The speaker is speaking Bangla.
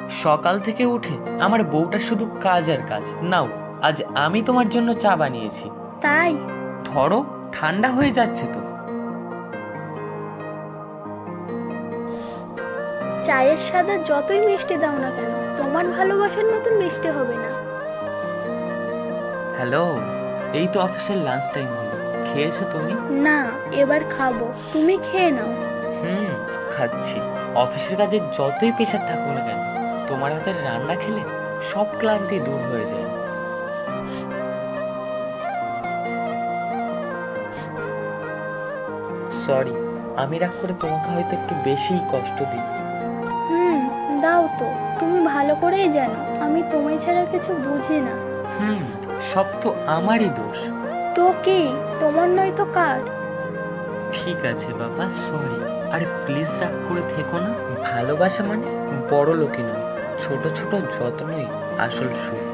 সকাল থেকে উঠে আমার বউটা শুধু কাজ আর কাজ। নাও, আজ আমি তোমার জন্য চা বানিয়েছি। তাই? ধরো, ঠান্ডা হয়ে যাচ্ছে তো। চায়ের স্বাদে যতই মিষ্টি দাও না কেন, তোমার ভালোবাসার মতন মিষ্টি হবে না। হ্যালো, এই তো অফিসের লাঞ্চ টাইম হলো। খেয়েছো তুমি? না, এবার খাবো, তুমি খেয়ে নাও। হুম, খাচ্ছি। অফিসের কাজে যতই প্রেশার থাকুক না কেন, তোমার হাতের রান্না খেলে সব ক্লান্তি দূর হয়ে যায়। সরি, আমি রাগ করে তোমাকে হয়তো একটু বেশিই কষ্ট দিই। হুম, দাও তো। তুমি ভালো করেই জানো আমি তোমায় ছাড়া কিছু বুঝি না। হুম, সব তো আমারই দোষ। তো কি, তোমার নয় তো কার? ঠিক আছে বাবা, সরি। আরে প্লিজ রাগ করে থেকো না। ভালোবাসা মানে বড় লোকই নয়, ছোট ছোট যত্নই আসল সুখ।